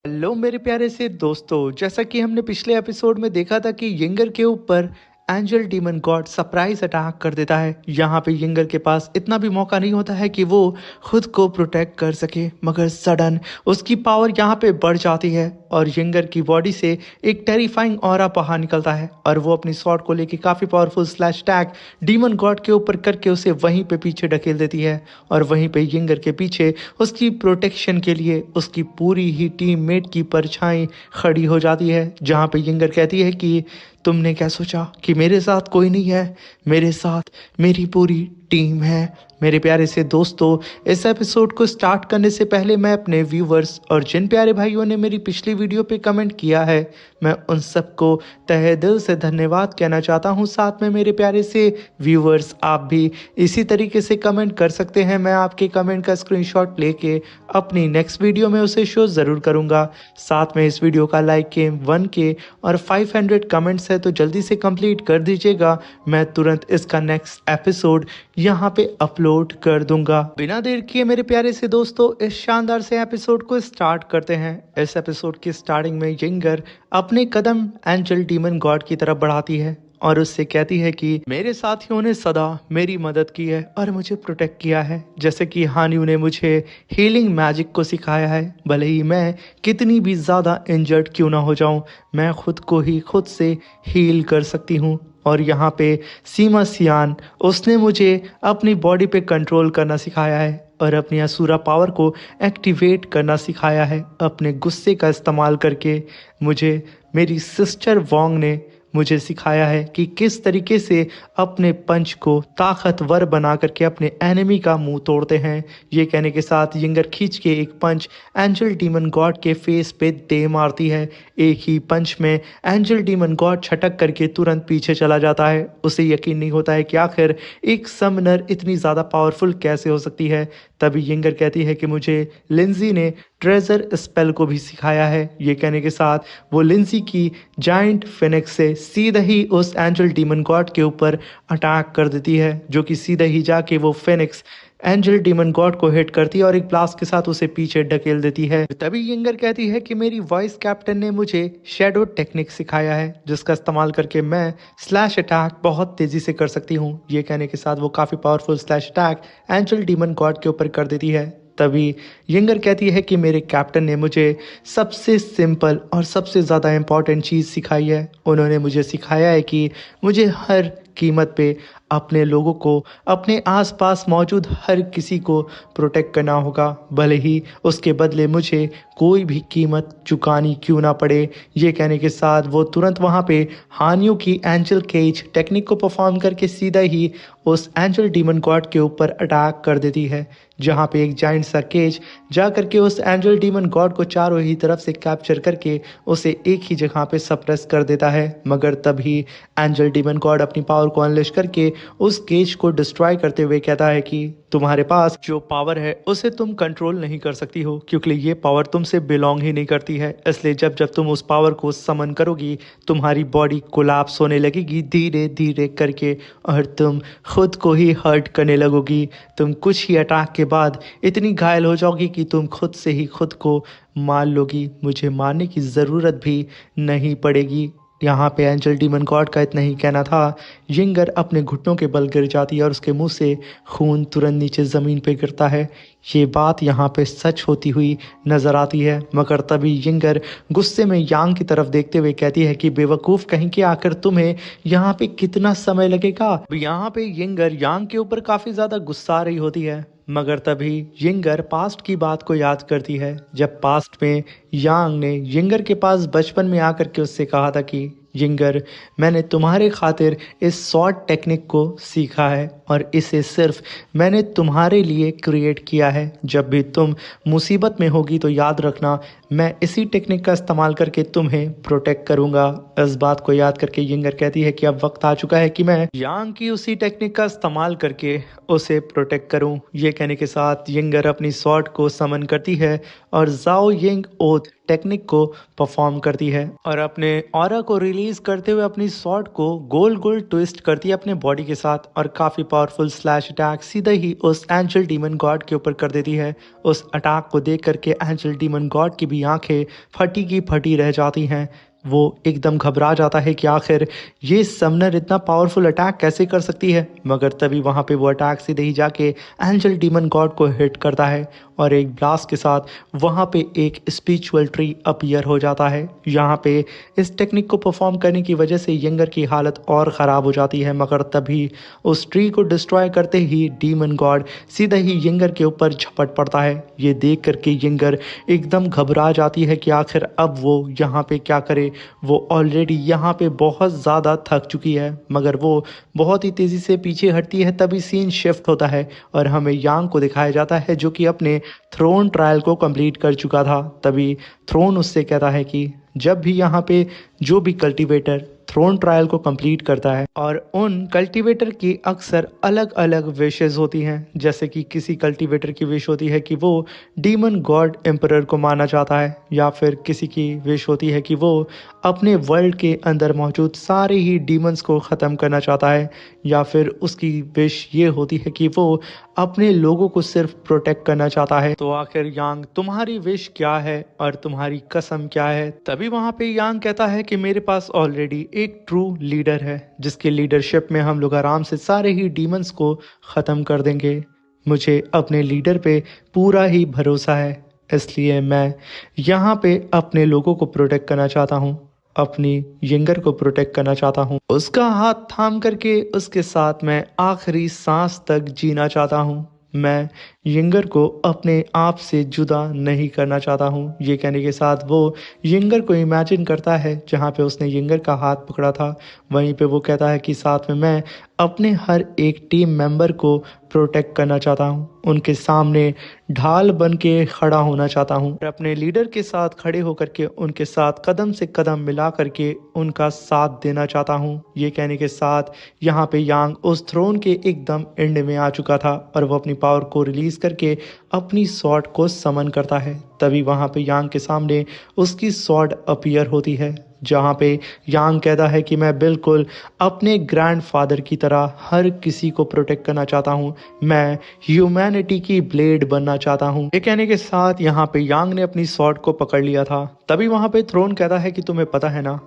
Hello मेरे प्यारे से दोस्तों, जैसा कि हमने पिछले एपिसोड में देखा था कि यिंगर के ऊपर angel demon God surprise attack कर देता है। यहाँ पे यिंगर के पास इतना भी मौका नहीं होता है कि वो खुद को प्रोटेक्ट कर सके, मगर सडन उसकी पावर यहाँ पे बढ़ जाती है और यिंगर की बॉडी से एक टेरिफाइंग ऑरा बाहर निकलता है और वो अपनी स्वॉर्ड को लेके काफ़ी powerful slash tag demon God के ऊपर करके उसे वहीं पे पीछे ढकेल देती है। और वहीं पे यिंगर के पीछे उसकी प्रोटेक्शन के लिए उसकी पूरी ही टीममेट की परछाई खड़ी हो जाती है, जहाँ पे यिंगर कहती है कि तुमने क्या सोचा कि मेरे साथ कोई नहीं है? मेरे साथ मेरी पूरी टीम है। मेरे प्यारे से दोस्तों, इस एपिसोड को स्टार्ट करने से पहले मैं अपने व्यूवर्स और जिन प्यारे भाइयों ने मेरी पिछली वीडियो पे कमेंट किया है, मैं उन सबको तहे दिल से धन्यवाद कहना चाहता हूं। साथ में मेरे प्यारे से व्यूवर्स, आप भी इसी तरीके से कमेंट कर सकते हैं। मैं आपके कमेंट का स्क्रीनशॉट लेके अपनी नेक्स्ट वीडियो में उसे शो ज़रूर करूंगा। साथ में इस वीडियो का लाइक के 1K और 500 कमेंट्स है तो जल्दी से कंप्लीट कर दीजिएगा। मैं तुरंत इसका नेक्स्ट एपिसोड यहाँ पे अपलोड कर दूंगा। बिना देर किए मेरे प्यारे से दोस्तों, इस शानदार से एपिसोड को स्टार्ट करते हैं। इस एपिसोड की स्टार्टिंग में यिंगर अपने कदम एंजल डीमन गॉड की तरफ बढ़ाती है और उससे कहती है कि मेरे साथियों ने सदा मेरी मदद की है और मुझे प्रोटेक्ट किया है, जैसे कि हानियों ने मुझे हीलिंग मैजिक को सिखाया है। भले ही मैं कितनी भी ज़्यादा इंजर्ड क्यों ना हो जाऊं, मैं खुद को ही खुद से हील कर सकती हूँ। और यहाँ पे सीमा सियान, उसने मुझे अपनी बॉडी पे कंट्रोल करना सिखाया है और अपनी असुरा पावर को एक्टिवेट करना सिखाया है अपने गुस्से का इस्तेमाल करके। मुझे मेरी सिस्टर वोंग ने मुझे सिखाया है कि किस तरीके से अपने पंच को ताकतवर बना करके अपने एनिमी का मुंह तोड़ते हैं। ये कहने के साथ यिंगर खींच के एक पंच एंजल डीमन गॉड के फेस पे दे मारती है। एक ही पंच में एंजल डीमन गॉड छटक करके तुरंत पीछे चला जाता है। उसे यकीन नहीं होता है कि आखिर एक समनर इतनी ज़्यादा पावरफुल कैसे हो सकती है। तभी यिंगर कहती है कि मुझे लिंजी ने ट्रेजर स्पेल को भी सिखाया है। ये कहने के साथ वो लिंजी की जाइंट फिनिक्स से सीधा ही उस एंजल डीमन गॉड के ऊपर अटैक कर देती है, जो कि सीधा ही जाके वो फिनिक्स एंजल डीमन गॉड को हिट करती है और एक ब्लास्ट के साथ उसे पीछे ढकेल देती है। तभी यिंगर कहती है कि मेरी वॉइस कैप्टन ने मुझे शैडो टेक्निक सिखाया है, जिसका इस्तेमाल करके मैं स्लैश अटैक बहुत तेजी से कर सकती हूँ। ये कहने के साथ वो काफ़ी powerful slash attack angel demon God के ऊपर कर देती है। तभी यिंगर कहती है कि मेरे कैप्टन ने मुझे सबसे सिंपल और सबसे ज़्यादा इम्पॉर्टेंट चीज़ सिखाई है। उन्होंने मुझे सिखाया है कि मुझे हर कीमत पे अपने लोगों को, अपने आसपास मौजूद हर किसी को प्रोटेक्ट करना होगा, भले ही उसके बदले मुझे कोई भी कीमत चुकानी क्यों ना पड़े। ये कहने के साथ वो तुरंत वहाँ पे हानियों की एंजल केज टेक्निक को परफॉर्म करके सीधा ही उस एंजल डीमन गॉड के ऊपर अटैक कर देती है, जहाँ पे एक जाइंट सा केज जा करके उस एंजल डीमन गॉड को चारों ही तरफ से कैप्चर करके उसे एक ही जगह पे सप्रेस कर देता है। मगर तभी एंजल डीमन गॉड अपनी पावर को अनलिश करके उस केज को डिस्ट्रॉय करते हुए कहता है कि तुम्हारे पास जो पावर है उसे तुम कंट्रोल नहीं कर सकती हो, क्योंकि ये पावर तुमसे बिलोंग ही नहीं करती है। इसलिए जब जब तुम उस पावर को समन करोगी, तुम्हारी बॉडी कोलैप्स होने लगेगी धीरे धीरे करके और तुम खुद को ही हर्ट करने लगोगी। तुम कुछ ही अटैक के बाद इतनी घायल हो जाओगी कि तुम खुद से ही खुद को मार लोगी। मुझे मारने की ज़रूरत भी नहीं पड़ेगी। यहाँ पे एंजल डीमन गॉड का इतना ही कहना था। यिंगर अपने घुटनों के बल गिर जाती है और उसके मुंह से खून तुरंत नीचे ज़मीन पे गिरता है। ये बात यहाँ पे सच होती हुई नज़र आती है। मगर तभी यिंगर गुस्से में यांग की तरफ देखते हुए कहती है कि बेवकूफ़ कहीं के, आकर तुम्हें यहाँ पे कितना समय लगेगा। यहाँ पे यिंगर यांग के ऊपर काफ़ी ज़्यादा गुस्सा आ रही होती है। मगर तभी यिंगर पास्ट की बात को याद करती है, जब पास्ट में यांग ने यिंगर के पास बचपन में आकर के उससे कहा था कि यिंगर, मैंने तुम्हारे खातिर इस शॉर्ट टेक्निक को सीखा है और इसे सिर्फ मैंने तुम्हारे लिए क्रिएट किया है। जब भी तुम मुसीबत में होगी तो याद रखना, मैं इसी टेक्निक का इस्तेमाल करके तुम्हें प्रोटेक्ट करूंगा। इस बात को याद करके यिंगर कहती है कि अब वक्त आ चुका है कि मैं यांग की उसी टेक्निक का इस्तेमाल करके उसे प्रोटेक्ट करूं। ये कहने के साथ यिंगर अपनी स्वॉर्ड को समन करती है और जाओ यिंग ओथ टेक्निक को परफॉर्म करती है और अपने ऑरा को रिलीज रिलीज करते हुए अपनी शॉट को गोल गोल ट्विस्ट करती है अपने बॉडी के साथ और काफी पावरफुल स्लैश अटैक सीधे ही उस एंजल डीमन गॉड के ऊपर कर देती है। उस अटैक को देख करके एंजल डीमन गॉड की भी आंखें फटी की फटी रह जाती हैं। वो एकदम घबरा जाता है कि आखिर ये समनर इतना पावरफुल अटैक कैसे कर सकती है, मगर तभी वहाँ पे वो अटैक सीधे ही जाके एंजल डीमन गॉड को हिट करता है और एक ब्लास्ट के साथ वहाँ पे एक स्पिरिचुअल ट्री अपीयर हो जाता है। यहाँ पे इस टेक्निक को परफॉर्म करने की वजह से यंगर की हालत और ख़राब हो जाती है, मगर तभी उस ट्री को डिस्ट्रॉय करते ही डीमन गॉड सीधे ही यंगर के ऊपर झपट पड़ता है। ये देख करके यंगर एकदम घबरा जाती है कि आखिर अब वो यहाँ पे क्या करे। वो ऑलरेडी यहाँ पे बहुत ज़्यादा थक चुकी है, मगर वो बहुत ही तेज़ी से पीछे हटती है। तभी सीन शिफ्ट होता है और हमें यांग को दिखाया जाता है जो कि अपने थ्रोन ट्रायल को कंप्लीट कर चुका था। तभी थ्रोन उससे कहता है कि जब भी यहाँ पे जो भी कल्टीवेटर थ्रोन ट्रायल को कंप्लीट करता है और उन कल्टीवेटर की अक्सर अलग अलग विशेस होती हैं, जैसे कि किसी कल्टीवेटर की विश होती है कि वो डीमन गॉड एम्परर को मारना चाहता है, या फिर किसी की विश होती है कि वो अपने वर्ल्ड के अंदर मौजूद सारे ही डीमंस को ख़त्म करना चाहता है, या फिर उसकी विश ये होती है कि वो अपने लोगों को सिर्फ प्रोटेक्ट करना चाहता है। तो आखिर यांग तुम्हारी विश क्या है और तुम्हारी कसम क्या है? तभी वहाँ पे यांग कहता है कि मेरे पास ऑलरेडी एक ट्रू लीडर है जिसके लीडरशिप में हम लोग आराम से सारे ही डीमंस को ख़त्म कर देंगे। मुझे अपने लीडर पे पूरा ही भरोसा है, इसलिए मैं यहाँ पे अपने लोगों को प्रोटेक्ट करना चाहता हूँ, अपनी यंगर को प्रोटेक्ट करना चाहता हूँ। उसका हाथ थाम करके उसके साथ मैं आखिरी सांस तक जीना चाहता हूँ। मैं यंगर को अपने आप से जुदा नहीं करना चाहता हूँ। ये कहने के साथ वो यंगर को इमेजिन करता है जहाँ पे उसने यंगर का हाथ पकड़ा था। वहीं पे वो कहता है कि साथ में मैं अपने हर एक टीम मेंबर को प्रोटेक्ट करना चाहता हूँ, उनके सामने ढाल बन के खड़ा होना चाहता हूँ और अपने लीडर के साथ खड़े होकर के उनके साथ कदम से कदम मिला करके उनका साथ देना चाहता हूँ। ये कहने के साथ यहाँ पे यांग उस थ्रोन के एकदम एंड में आ चुका था और वो अपनी पावर को रिलीज करके अपनी स्वॉर्ड को समन करता है। तभी वहाँ पे यांग के सामने उसकी स्वॉर्ड अपीयर होती है, जहाँ पे यांग कहता है कि मैं बिल्कुल अपने ग्रैंडफादर की तरह हर किसी को प्रोटेक्ट करना चाहता हूँ, मैं ह्यूमैनिटी की ब्लेड बनना चाहता हूँ। ये कहने के साथ यहाँ पे यांग ने अपनी स्वॉर्ड को पकड़ लिया था। तभी वहाँ पे थ्रोन कहता है कि तुम्हें पता है ना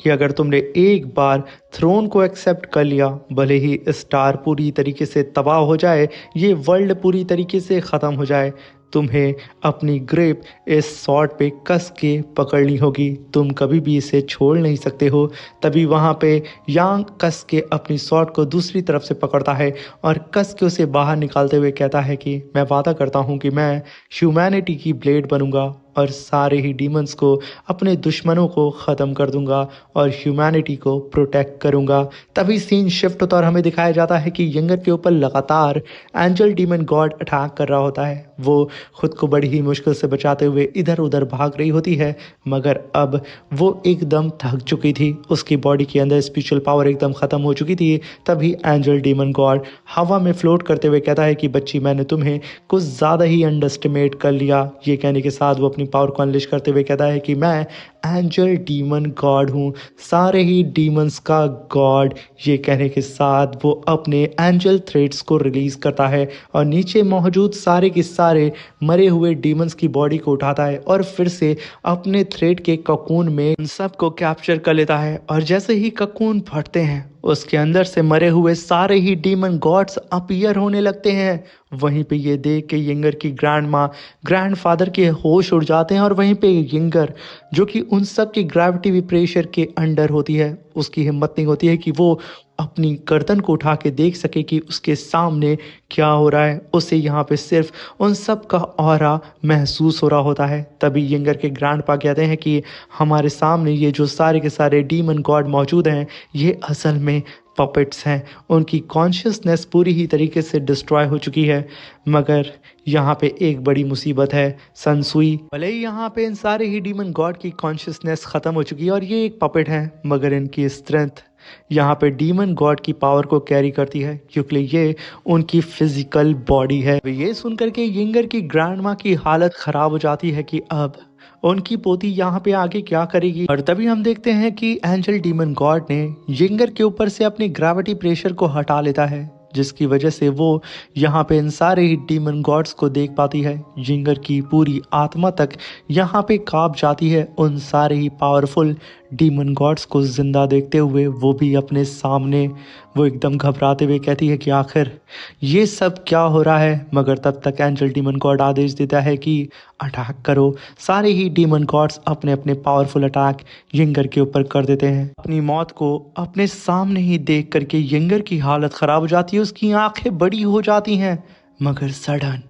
कि अगर तुमने एक बार थ्रोन को एक्सेप्ट कर लिया, भले ही स्टार पूरी तरीके से तबाह हो जाए, ये वर्ल्ड पूरी तरीके से ख़त्म हो जाए, तुम्हें अपनी ग्रिप इस सॉर्ड पे कस के पकड़नी होगी, तुम कभी भी इसे छोड़ नहीं सकते हो। तभी वहाँ पे यांग कस के अपनी सॉर्ड को दूसरी तरफ से पकड़ता है और कस के उसे बाहर निकालते हुए कहता है कि मैं वादा करता हूँ कि मैं ह्यूमैनिटी की ब्लेड बनूंगा और सारे ही डीमंस को, अपने दुश्मनों को ख़त्म कर दूंगा और ह्यूमैनिटी को प्रोटेक्ट करूंगा। तभी सीन शिफ्ट होता और हमें दिखाया जाता है कि यंगर के ऊपर लगातार एंजल डीमन गॉड अटैक कर रहा होता है। वो खुद को बड़ी ही मुश्किल से बचाते हुए इधर उधर भाग रही होती है, मगर अब वो एकदम थक चुकी थी, उसकी बॉडी के अंदर स्पिरिचुअल पावर एकदम ख़त्म हो चुकी थी। तभी एंजल डीमन गॉड हवा में फ्लोट करते हुए कहता है कि बच्ची, मैंने तुम्हें कुछ ज़्यादा ही अंडरस्टिमेट कर लिया। ये कहने के साथ वो अपनी पावर को अनलिश करते हुए कहता है कि मैं एंजल डीमन गॉड हूँ, सारे ही डीमंस का गॉड। ये कहने के साथ वो अपने एंजल थ्रेड्स को रिलीज करता है और नीचे मौजूद सारे के सारे मरे हुए डीमंस की बॉडी को उठाता है और फिर से अपने थ्रेड के ककून में उन सबको कैप्चर कर लेता है। और जैसे ही ककून फटते हैं, उसके अंदर से मरे हुए सारे ही डीमन गॉड्स अपीयर होने लगते हैं। वहीं पे ये देख के यंगर की ग्रैंडफादर के होश उड़ जाते हैं और वहीं पे यंगर, जो कि उन सब की ग्रेविटी प्रेशर के अंडर होती है, उसकी हिम्मत नहीं होती है कि वो अपनी गर्दन को उठा के देख सके कि उसके सामने क्या हो रहा है। उसे यहाँ पे सिर्फ उन सब का ऑरा महसूस हो रहा होता है। तभी यंगर के ग्रैंडपा कहते हैं कि हमारे सामने ये जो सारे के सारे डीमन गॉड मौजूद हैं, ये असल में पपेट्स हैं, उनकी कॉन्शियसनेस पूरी ही तरीके से डिस्ट्रॉय हो चुकी है। मगर यहाँ पे एक बड़ी मुसीबत है, सनसुई। भले ही यहाँ पे इन सारे ही डीमन गॉड की कॉन्शियसनेस ख़त्म हो चुकी है और ये एक पपेट है, मगर इनकी स्ट्रेंथ यहाँ पे डीमन गॉड की पावर को कैरी करती है, क्योंकि ये उनकी फिजिकल बॉडी है। ये सुनकर के यंगर की ग्रैंडमा की हालत ख़राब हो जाती है कि अब उनकी पोती यहाँ पे आगे क्या करेगी। और तभी हम देखते हैं कि एंजल डीमन गॉड ने यिंगर के ऊपर से अपने ग्रेविटी प्रेशर को हटा लेता है, जिसकी वजह से वो यहाँ पे इन सारे ही डीमन गॉड्स को देख पाती है। यिंगर की पूरी आत्मा तक यहाँ पे कांप जाती है उन सारे ही पावरफुल डीमन गॉड्स को जिंदा देखते हुए। वो भी अपने सामने, वो एकदम घबराते हुए कहती है कि आखिर ये सब क्या हो रहा है। मगर तब तक एंजल डीमन गॉड आदेश देता है कि अटैक करो। सारे ही डीमन गॉड्स अपने अपने पावरफुल अटैक यिंगर के ऊपर कर देते हैं। अपनी मौत को अपने सामने ही देख करके यिंगर की हालत खराब हो जाती है, उसकी आंखें बड़ी हो जाती हैं। मगर सडन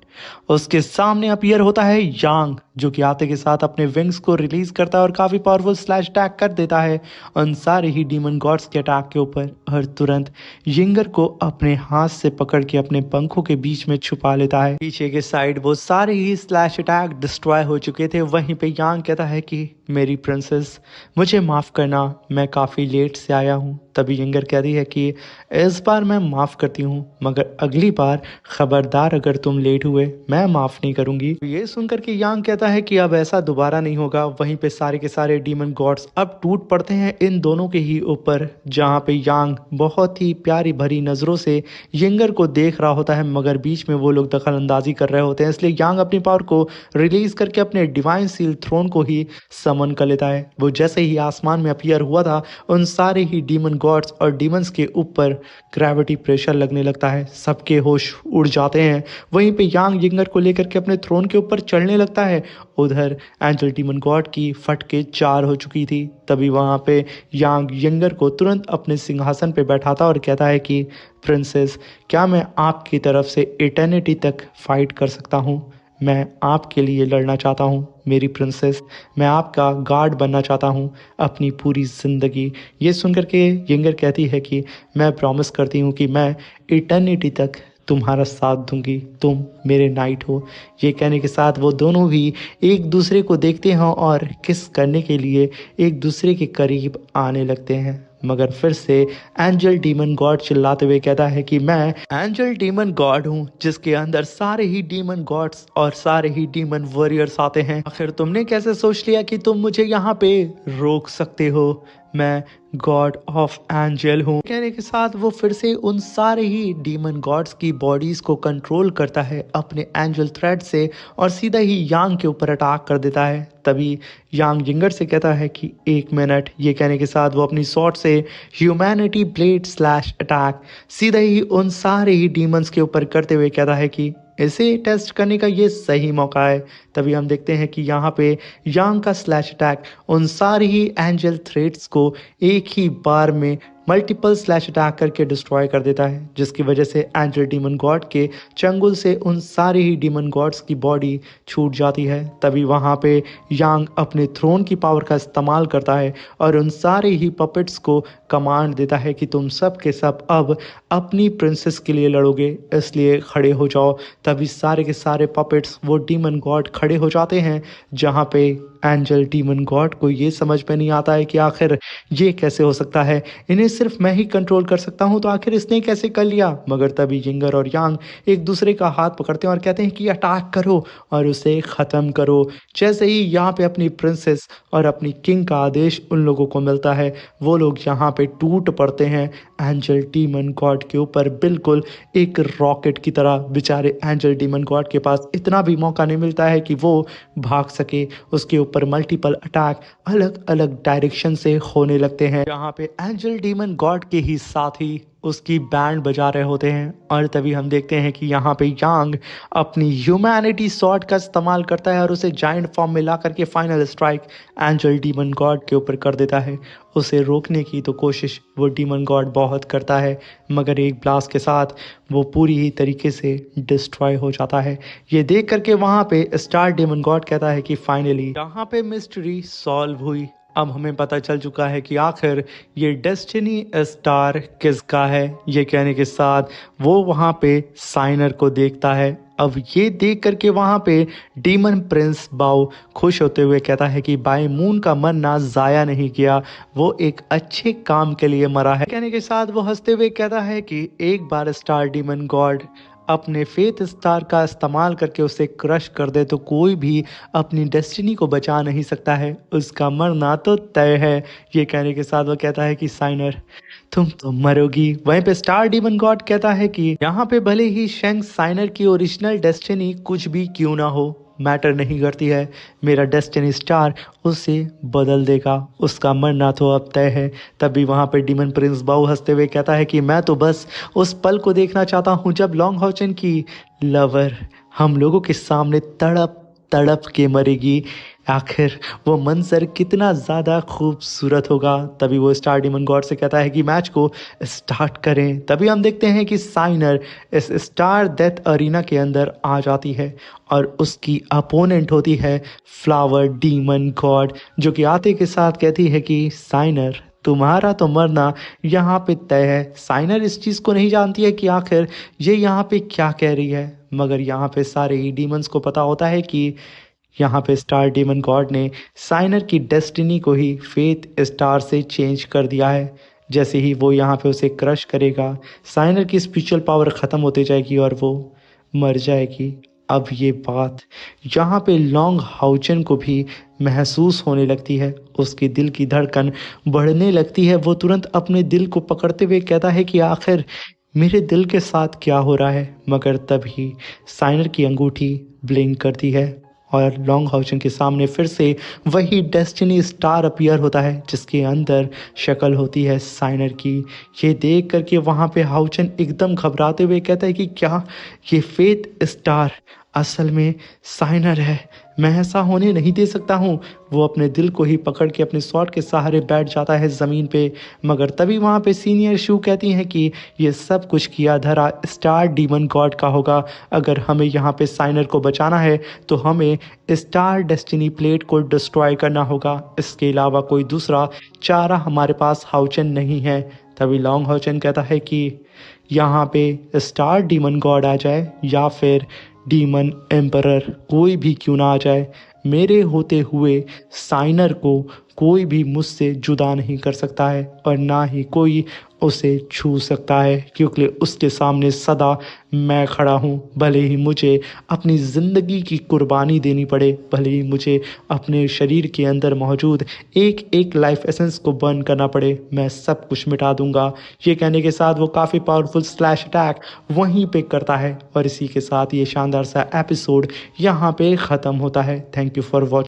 उसके सामने अपीयर होता है यांग, जो कि आते के साथ अपने विंग्स को रिलीज करता है और काफी पावरफुल स्लैश अटैक कर देता है उन सारे ही डीमन गॉड्स के अटैक के ऊपर। और तुरंत यिंगर को अपने हाथ से पकड़ के अपने पंखों के बीच में छुपा लेता है। पीछे के साइड वो सारे ही स्लैश अटैक डिस्ट्रॉय हो चुके थे। वहीं पे यांग कहता है कि मेरी प्रिंसेस, मुझे माफ करना, मैं काफी लेट से आया हूँ। तभी यिंगर कहती है कि इस बार मैं माफ करती हूँ, मगर अगली बार खबरदार, अगर तुम लेट हुए मैं माफ नहीं करूंगी। ये सुनकर के यांग कहता है कि अब ऐसा दोबारा नहीं होगा। वहीं पे सारे के सारे डीमन गॉड्स अब टूट पड़ते हैं इन दोनों के ही ऊपर, जहाँ पे यांग बहुत ही प्यारी भरी नजरों से यिंगर को देख रहा होता है, मगर बीच में वो लोग दखल अंदाजी कर रहे होते हैं। इसलिए यांग अपनी पावर को रिलीज करके अपने डिवाइन सील थ्रोन को ही समन कर लेता है। वो जैसे ही आसमान में अपीयर हुआ था, उन सारे ही डीमन गॉड्स और डीमंस के ऊपर ग्रेविटी प्रेशर लगने लगता है। सबके होश उड़ जाते हैं। वहीं पे यांग यिंगर को लेकर के अपने थ्रोन के ऊपर चढ़ने लगता है। उधर एंजल डीमन गॉड की फटके 4 हो चुकी थी। तभी वहां पे यांग यिंगर को तुरंत अपने सिंहासन पे बैठाता और कहता है कि प्रिंसेस, क्या मैं आपकी तरफ से इटर्निटी तक फाइट कर सकता हूँ? मैं आपके लिए लड़ना चाहता हूँ मेरी प्रिंसेस, मैं आपका गार्ड बनना चाहता हूँ अपनी पूरी ज़िंदगी। ये सुनकर के यिंगर कहती है कि मैं प्रॉमिस करती हूँ कि मैं इटर्निटी तक तुम्हारा साथ दूंगी, तुम मेरे नाइट हो। ये कहने के साथ वो दोनों भी एक दूसरे को देखते हैं और किस करने के लिए एक दूसरे के करीब आने लगते हैं। मगर फिर से एंजल डीमन गॉड चिल्लाते हुए कहता है कि मैं एंजल डीमन गॉड हूँ, जिसके अंदर सारे ही डीमन गॉड्स और सारे ही डीमन वॉरियर्स आते हैं। आखिर तुमने कैसे सोच लिया कि तुम मुझे यहाँ पे रोक सकते हो? मैं गॉड ऑफ एंजल हूँ। कहने के साथ वो फिर से उन सारे ही डीमन गॉड्स की बॉडीज को कंट्रोल करता है अपने एंजल थ्रेड से और सीधा ही यांग के ऊपर अटैक कर देता है। तभी यांग यिंगर से कहता है कि 1 मिनट। ये कहने के साथ वो अपनी स्वॉर्ड से ह्यूमैनिटी ब्लेड स्लैश अटैक सीधा ही उन सारे ही डीमंस के ऊपर करते हुए कहता है कि इसे टेस्ट करने का ये सही मौका है। तभी हम देखते हैं कि यहाँ पे यांग का स्लैश अटैक उन सारी ही एंजल थ्रेड्स को एक ही बार में मल्टीपल स्लैश अटैक करके डिस्ट्रॉय कर देता है, जिसकी वजह से एंजल डीमन गॉड के चंगुल से उन सारे ही डीमन गॉड्स की बॉडी छूट जाती है। तभी वहाँ पे यांग अपने थ्रोन की पावर का इस्तेमाल करता है और उन सारे ही पपेट्स को कमांड देता है कि तुम सब के सब अब अपनी प्रिंसेस के लिए लड़ोगे, इसलिए खड़े हो जाओ। तभी सारे के सारे पपेट्स वो डीमन गॉड खड़े हो जाते हैं, जहाँ पे एंजल डीमन गॉड को ये समझ में नहीं आता है कि आखिर ये कैसे हो सकता है, इन्हें सिर्फ मैं ही कंट्रोल कर सकता हूँ, तो आखिर इसने कैसे कर लिया। मगर तभी यिंगर और यांग एक दूसरे का हाथ पकड़ते हैं और कहते हैं कि अटैक करो और उसे ख़त्म करो। जैसे ही यहाँ पे अपनी प्रिंसेस और अपनी किंग का आदेश उन लोगों को मिलता है, वो लोग यहाँ पे टूट पड़ते हैं एंजल डीमन गॉड के ऊपर, बिल्कुल एक रॉकेट की तरह। बेचारे एंजल डीमन गॉड के पास इतना भी मौका नहीं मिलता है कि वो भाग सके। उसके ऊपर मल्टीपल अटैक अलग अलग डायरेक्शन से होने लगते हैं, जहाँ पे एंजल डीमन गॉड के ही साथी उसकी बैंड बजा रहे होते हैं। और तभी हम देखते हैं कि यहाँ पे यांग अपनी ह्यूमैनिटी स्वॉर्ड का इस्तेमाल करता है और उसे जायंट फॉर्म में ला करके final strike angel demon God के ऊपर कर देता है। उसे रोकने की तो कोशिश वो डीमन गॉड बहुत करता है, मगर एक ब्लास्ट के साथ वो पूरी ही तरीके से डिस्ट्रॉय हो जाता है। ये देख करके वहाँ पे स्टार डीमन गॉड कहता है कि फाइनली यहाँ पे मिस्ट्री सॉल्व हुई। अब हमें पता चल चुका है कि आखिर ये डेस्टिनी स्टार किसका है। ये कहने के साथ वो वहाँ पे साइनर को देखता है। अब ये देख करके वहाँ पे डीमन प्रिंस बाओ खुश होते हुए कहता है कि बाय मून का मरना ज़ाया नहीं किया, वो एक अच्छे काम के लिए मरा है। कहने के साथ वो हंसते हुए कहता है कि एक बार स्टार डीमन गॉड अपने फेथ स्टार का इस्तेमाल करके उसे क्रश कर दे तो कोई भी अपनी डेस्टिनी को बचा नहीं सकता है, उसका मरना तो तय है। ये कहने के साथ वो कहता है कि साइनर तुम तो मरोगी। वहीं पे स्टार डीमन गॉड कहता है कि यहाँ पे भले ही शेंग साइनर की ओरिजिनल डेस्टिनी कुछ भी क्यों ना हो, मैटर नहीं करती है, मेरा डेस्टिनी स्टार उसे बदल देगा, उसका मरना तो अब तय है। तभी वहाँ पे डीमन प्रिंस बाऊ हंसते हुए कहता है कि मैं तो बस उस पल को देखना चाहता हूँ जब लॉन्ग हॉचन की लवर हम लोगों के सामने तड़प तड़प के मरेगी। आखिर वो मंजर कितना ज़्यादा खूबसूरत होगा। तभी वो स्टार डीमन गॉड से कहता है कि मैच को स्टार्ट करें। तभी हम देखते हैं कि साइनर इस स्टार डेथ अरीना के अंदर आ जाती है और उसकी अपोनेंट होती है फ्लावर डीमन गॉड, जो कि आते के साथ कहती है कि साइनर तुम्हारा तो मरना यहाँ पे तय है। साइनर इस चीज़ को नहीं जानती है कि आखिर ये यहाँ पे क्या कह रही है, मगर यहाँ पे सारे ही डीमंस को पता होता है कि यहाँ पे स्टार डीमन गॉड ने साइनर की डेस्टिनी को ही फेथ स्टार से चेंज कर दिया है। जैसे ही वो यहाँ पे उसे क्रश करेगा, साइनर की स्पिरिचुअल पावर ख़त्म होती जाएगी और वो मर जाएगी। अब ये बात यहाँ पे लॉन्ग हाउचन को भी महसूस होने लगती है, उसके दिल की धड़कन बढ़ने लगती है। वो तुरंत अपने दिल को पकड़ते हुए कहता है कि आखिर मेरे दिल के साथ क्या हो रहा है। मगर तभी साइनर की अंगूठी ब्लिंक करती है और लॉन्ग हाउचन के सामने फिर से वही डेस्टिनी स्टार अपीयर होता है, जिसके अंदर शक्ल होती है साइनर की। ये देख करके वहाँ पे हाउचन एकदम घबराते हुए कहता है कि क्या ये फेथ स्टार असल में साइनर है, मैं ऐसा होने नहीं दे सकता हूँ। वो अपने दिल को ही पकड़ के अपने स्वॉर्ड के सहारे बैठ जाता है ज़मीन पे। मगर तभी वहाँ पे सीनियर शू कहती हैं कि ये सब कुछ किया धरा स्टार डीमन गॉड का होगा। अगर हमें यहाँ पे साइनर को बचाना है तो हमें स्टार डेस्टिनी प्लेट को डिस्ट्रॉय करना होगा, इसके अलावा कोई दूसरा चारा हमारे पास हाउचन नहीं है। तभी लॉन्ग हाउचन कहता है कि यहाँ पे स्टार डीमन गॉड आ जाए या फिर डीमन एम्परर कोई भी क्यों ना आ जाए, मेरे होते हुए साइनर को कोई भी मुझसे जुदा नहीं कर सकता है और ना ही कोई उसे छू सकता है, क्योंकि उसके सामने सदा मैं खड़ा हूँ। भले ही मुझे अपनी ज़िंदगी की कुर्बानी देनी पड़े, भले ही मुझे अपने शरीर के अंदर मौजूद एक एक लाइफ एसेंस को बर्न करना पड़े, मैं सब कुछ मिटा दूंगा। ये कहने के साथ वो काफ़ी पावरफुल स्लैश अटैक वहीं पे करता है और इसी के साथ ये शानदार सा एपिसोड यहाँ पे ख़त्म होता है। Thank you for watching.